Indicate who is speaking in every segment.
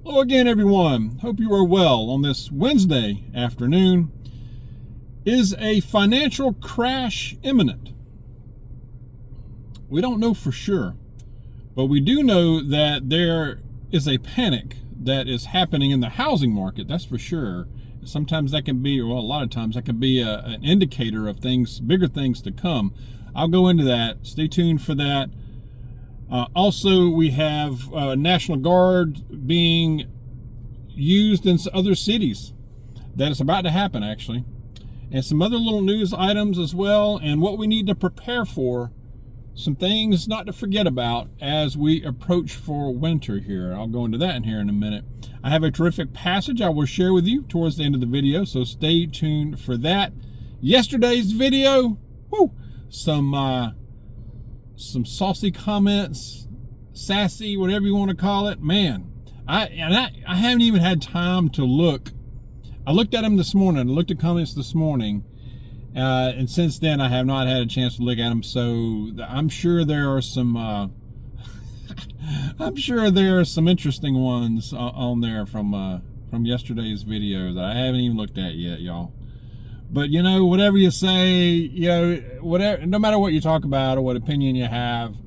Speaker 1: Hello again, everyone. Hope you are well on this Wednesday afternoon. Is a financial crash imminent? We don't know for sure, but we do know that there is a panic that is happening in the housing market, that's for sure. Sometimes that can be, well, a lot of times that can be an indicator of things, bigger things to come. I'll go into that. Stay tuned for that. Also, we have National Guard being used in other cities. That is about to happen, actually. And some other little news items as well, and what we need to prepare for. Some things not to forget about as we approach for winter here. I'll go into that in here in a minute. I have a terrific passage I will share with you towards the end of the video, so stay tuned for that. Yesterday's video, some saucy comments, sassy, whatever you want to call it. Man, I haven't even had time to look. I looked at them this morning. I looked at comments this morning, and since then I have not had a chance to look at them. So I'm sure there are some. I'm sure there are some interesting ones on there from yesterday's video that I haven't even looked at yet, y'all. But you know, whatever you say, whatever, no matter what you talk about or what opinion you have,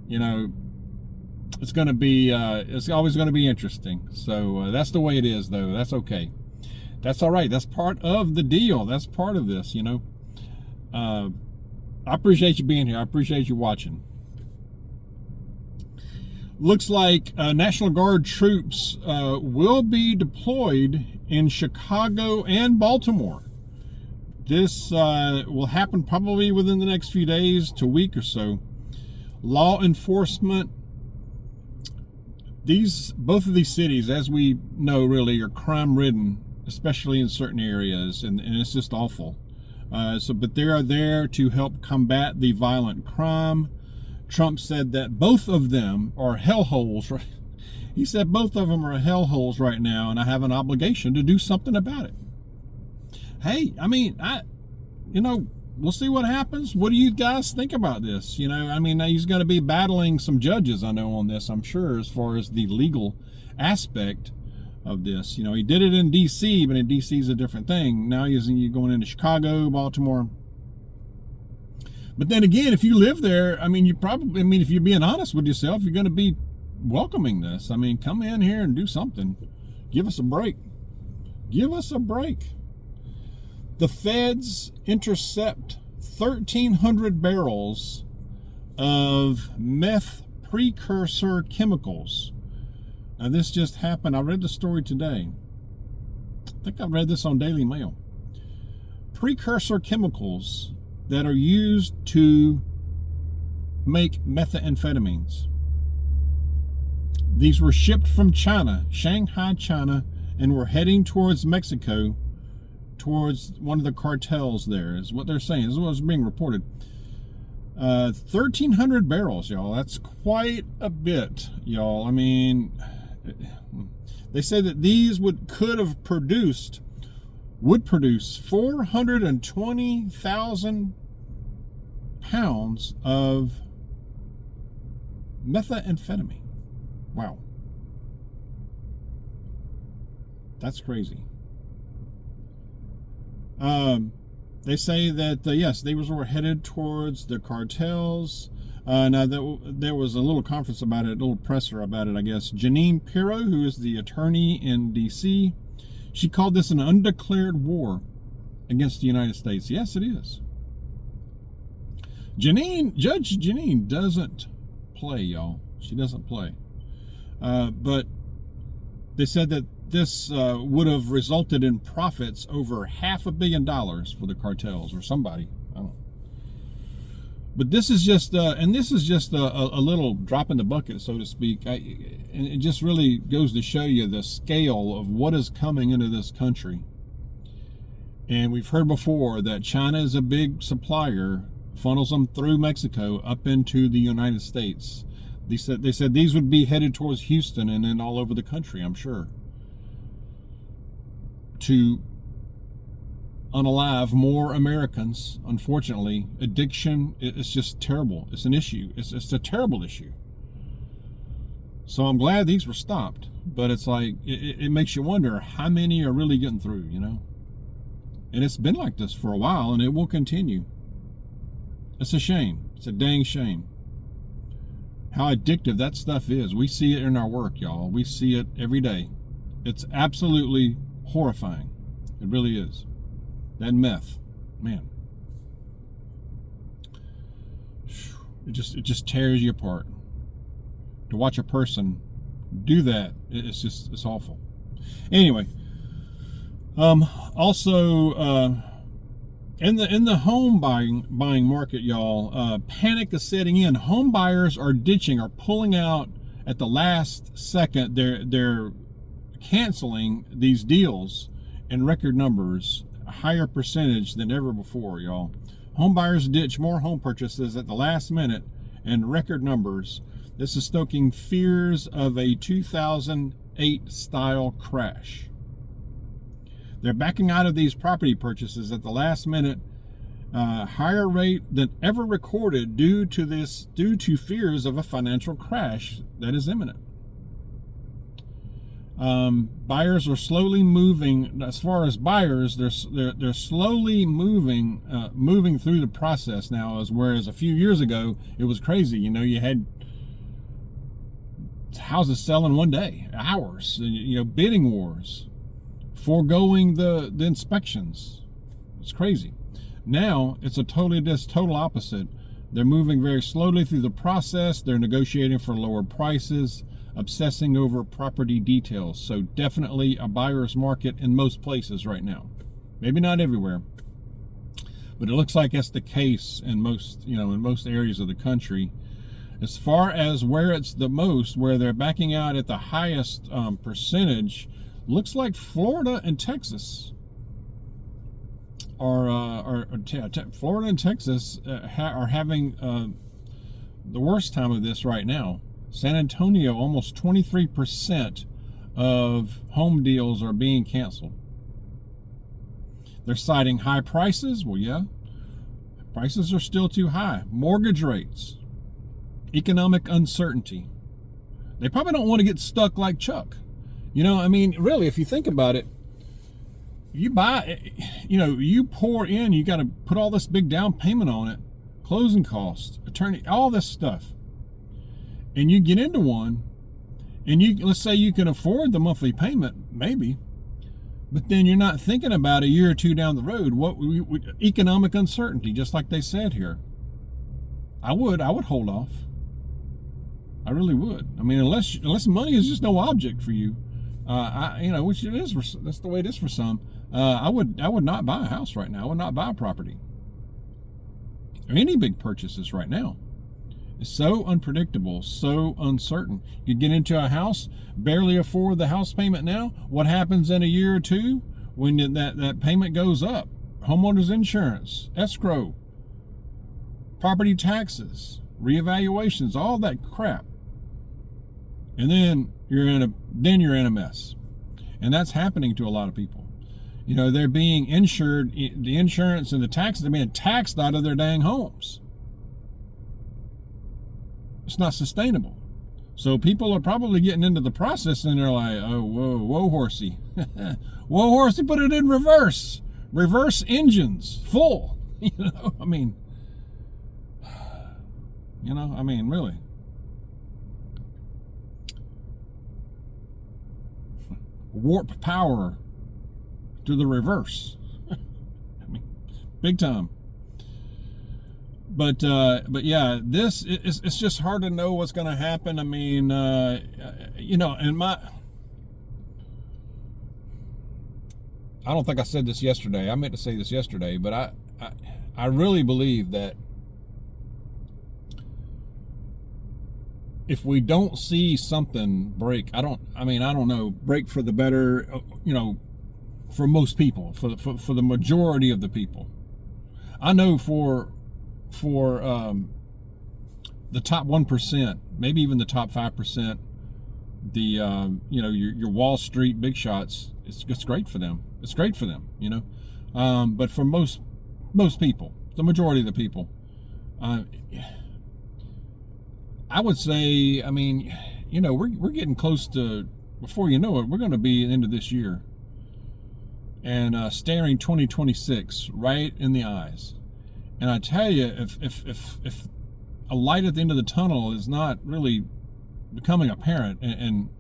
Speaker 1: it's going to be, it's always going to be interesting. So that's the way it is, though. That's okay. That's all right. That's part of the deal. That's part of this, I appreciate you being here. I appreciate you watching. Looks like National Guard troops will be deployed in Chicago and Baltimore. This will happen probably within the next few days to a week or so. Law enforcement, both of these cities, as we know, really are crime-ridden, especially in certain areas, and it's just awful. But they are there to help combat the violent crime. Trump said that both of them are hellholes. Right? He said both of them are hellholes right now, and I have an obligation to do something about it. Hey, I mean, we'll see what happens. What do you guys think about this? He's going to be battling some judges, I know, on this, I'm sure, as far as the legal aspect of this. He did it in D.C., but in D.C. is a different thing. Now you're going into Chicago, Baltimore. But then again, if you live there, if you're being honest with yourself, you're going to be welcoming this. Come in here and do something. Give us a break. Give us a break. The feds intercept 1,300 barrels of meth precursor chemicals. Now, this just happened. I read the story today. I think I read this on Daily Mail. Precursor chemicals that are used to make methamphetamines. These were shipped from China, Shanghai, China, and were heading towards Mexico, towards one of the cartels there, is what they're saying. This is what's being reported. 1,300 barrels, y'all. That's quite a bit, y'all. They say that these would produce 420,000 pounds of methamphetamine. Wow. That's crazy. They say that, yes, they were headed towards the cartels. Now, there was a little conference about it, a little presser about it, I guess. Janine Pirro, who is the attorney in D.C., she called this an undeclared war against the United States. Yes, it is. Judge Janine doesn't play, y'all. She doesn't play. But they said that this would have resulted in profits over $500 million for the cartels or somebody. I don't know. But this is just, a little drop in the bucket, so to speak. And it just really goes to show you the scale of what is coming into this country. And we've heard before that China is a big supplier, funnels them through Mexico up into the United States. They said these would be headed towards Houston and then all over the country, I'm sure, to unalive more Americans. Unfortunately, addiction is just terrible. It's an issue. It's a terrible issue. So I'm glad these were stopped. but it's like, it makes you wonder how many are really getting through, you know? And it's been like this for a while, and it will continue. It's a shame. It's a dang shame how addictive that stuff is. We see it in our work, y'all. We see it every day. It's absolutely horrifying. It really is. That meth, man. It just tears you apart. To watch a person do that, it's awful. Anyway, also in the home buying market, y'all, panic is setting in. Home buyers are pulling out at the last second. They're canceling these deals in record numbers, a higher percentage than ever before, y'all. Home buyers ditch more home purchases at the last minute in record numbers. This is stoking fears of a 2008 style crash. They're backing out of these property purchases at the last minute, higher rate than ever recorded due to fears of a financial crash that is imminent. Buyers are slowly moving. As far as buyers, they're slowly moving through the process now. Whereas a few years ago it was crazy. You know, you had houses selling one day, hours. You know, bidding wars, foregoing the inspections. It's crazy. Now it's total opposite. They're moving very slowly through the process. They're negotiating for lower prices, obsessing over property details. So definitely a buyer's market in most places right now. Maybe not everywhere, but it looks like that's the case in most areas of the country. As far as where it's the most, where they're backing out at the highest percentage, looks like Florida and Texas Florida and Texas are having the worst time of this right now. San Antonio, almost 23% of home deals are being canceled. They're citing high prices. Well, yeah, prices are still too high. Mortgage rates, economic uncertainty. They probably don't want to get stuck like Chuck. You know, I mean, really, if you think about it, you buy, you pour in, you got to put all this big down payment on it, closing costs, attorney, all this stuff. And you get into one, and let's say you can afford the monthly payment, maybe, but then you're not thinking about a year or two down the road, economic uncertainty, just like they said here. I would hold off. I really would. I mean, unless money is just no object for you, which it is. That's the way it is for some. I would not buy a house right now. I would not buy a property or any big purchases right now. It's so unpredictable, so uncertain. You get into a house, barely afford the house payment now. What happens in a year or two when that payment goes up? Homeowners insurance, escrow, property taxes, reevaluations, all that crap. And then you're in a mess. And that's happening to a lot of people. You know, they're being insured, the insurance and the taxes, they're being taxed out of their dang homes. It's not sustainable. So people are probably getting into the process and they're like, oh, whoa, horsey. Whoa, horsey, put it in reverse. Reverse engines, full. I mean, really. Warp power to the reverse. I mean, big time. But yeah, it's just hard to know what's going to happen. I mean, I don't think I said this yesterday. I meant to say this yesterday, but I really believe that if we don't see something break, I don't know, break for the better, for most people, for the majority of the people. I know for the top 1%, maybe even the top 5%, your Wall Street big shots, it's great for them. It's great for them, but for most people, the majority of the people, I would say, we're getting close to before you know it, we're going to be into this year and staring 2026 right in the eyes. And I tell you, if a light at the end of the tunnel is not really becoming apparent, and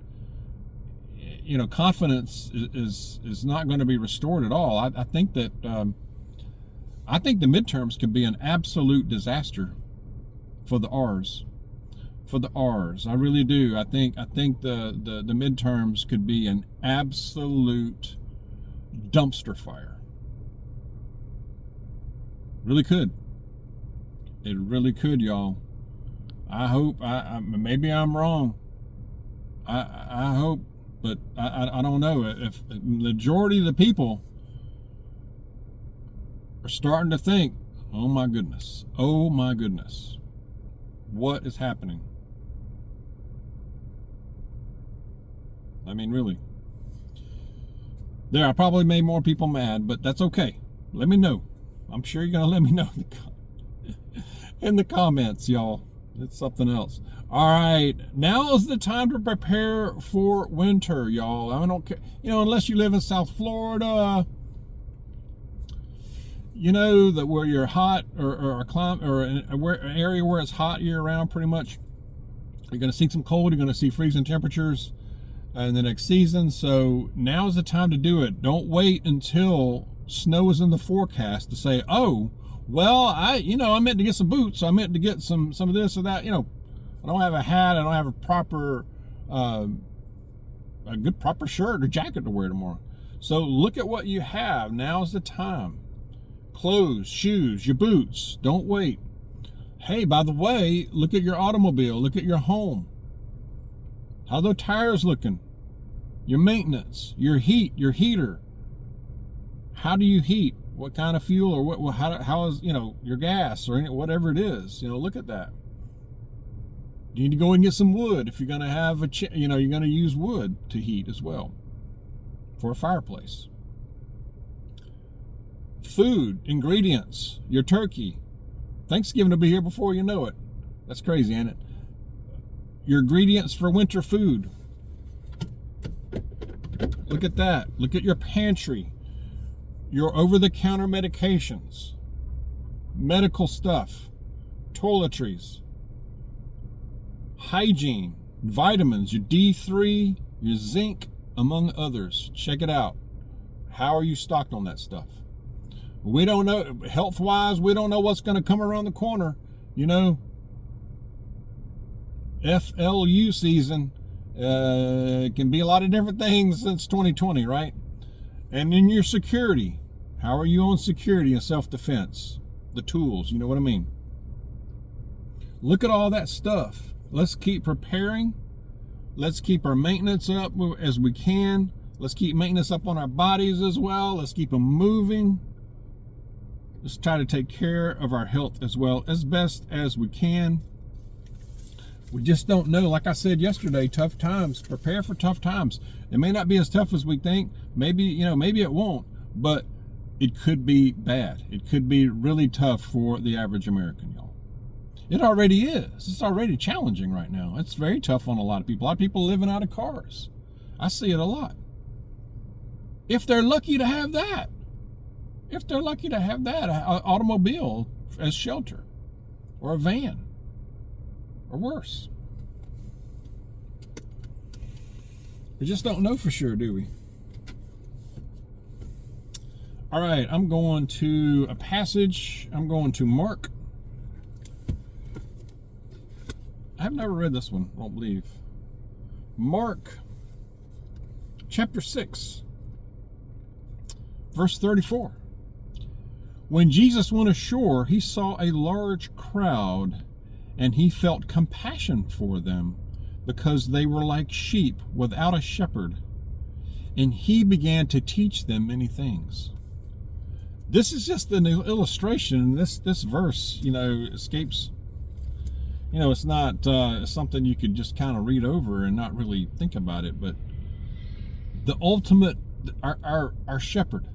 Speaker 1: you know, confidence is not going to be restored at all, I think that I think the midterms could be an absolute disaster for the R's. For the R's, I really do. I think the midterms could be an absolute dumpster fire. Really could. It really could, y'all. I hope. Maybe I'm wrong. I hope, but I don't know. If the majority of the people are starting to think, oh my goodness, what is happening? I mean, really. There, I probably made more people mad, but that's okay. Let me know. I'm sure you're going to let me know in the comments, y'all. It's something else. All right. Now is the time to prepare for winter, y'all. I don't care. You know, unless you live in South Florida, you know, that where you're hot or a climate or an area where it's hot year round, pretty much. You're going to see some cold. You're going to see freezing temperatures in the next season. So now is the time to do it. Don't wait until snow is in the forecast to say, oh, well, I meant to get some boots. So I meant to get some of this or that. You know, I don't have a hat. I don't have a proper, a good proper shirt or jacket to wear tomorrow. So look at what you have. Now's the time. Clothes, shoes, your boots. Don't wait. Hey, by the way, look at your automobile. Look at your home. How are the tires looking? Your maintenance, your heat, your heater. How do you heat? What kind of fuel or what? How is, you know, your gas or whatever it is? You know, look at that. You need to go and get some wood if you're going to have you're going to use wood to heat as well for a fireplace. Food, ingredients, your turkey. Thanksgiving will be here before you know it. That's crazy, ain't it? Your ingredients for winter food. Look at that. Look at your pantry. Your over-the-counter medications. Medical stuff. Toiletries. Hygiene. Vitamins. Your D3. Your zinc. Among others. Check it out. How are you stocked on that stuff? We don't know. Health-wise, we don't know what's going to come around the corner. You know, FLU season can be a lot of different things since 2020, right? And then your security. How are you on security and self-defense? The tools, you know what I mean? Look at all that stuff. Let's keep preparing. Let's keep our maintenance up as we can. Let's keep maintenance up on our bodies as well. Let's keep them moving. Let's try to take care of our health as well as best as we can. We just don't know. Like I said yesterday, tough times. Prepare for tough times. It may not be as tough as we think. Maybe it won't, but it could be bad. It could be really tough for the average American, y'all. It already is. It's already challenging right now. It's very tough on a lot of people. A lot of people living out of cars. I see it a lot. If they're lucky to have that. If they're lucky to have that, an automobile as shelter, or a van, or worse. We just don't know for sure, do we? All right, I'm going to a passage. I'm going to Mark. I've never read this one, I don't believe. Mark, chapter 6, verse 34. When Jesus went ashore, he saw a large crowd, and he felt compassion for them, because they were like sheep without a shepherd. And he began to teach them many things. This is just an illustration. This verse, escapes. It's not something you could just kind of read over and not really think about it. But the ultimate, our shepherd.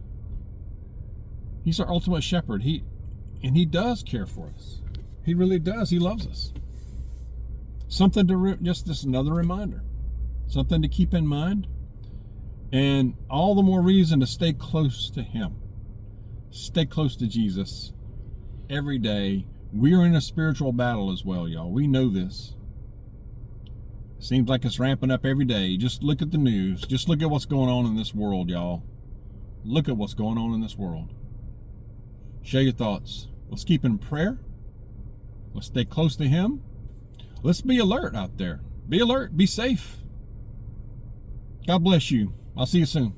Speaker 1: He's our ultimate shepherd. He does care for us. He really does. He loves us. Just another reminder. Something to keep in mind. And all the more reason to stay close to Him. Stay close to Jesus every day. We're in a spiritual battle as well, y'all. We know this. Seems like it's ramping up every day. Just look at the news. Just look at what's going on in this world, y'all. Look at what's going on in this world. Share your thoughts. Let's keep in prayer. Let's stay close to Him. Let's be alert out there. Be alert. Be safe. God bless you. I'll see you soon.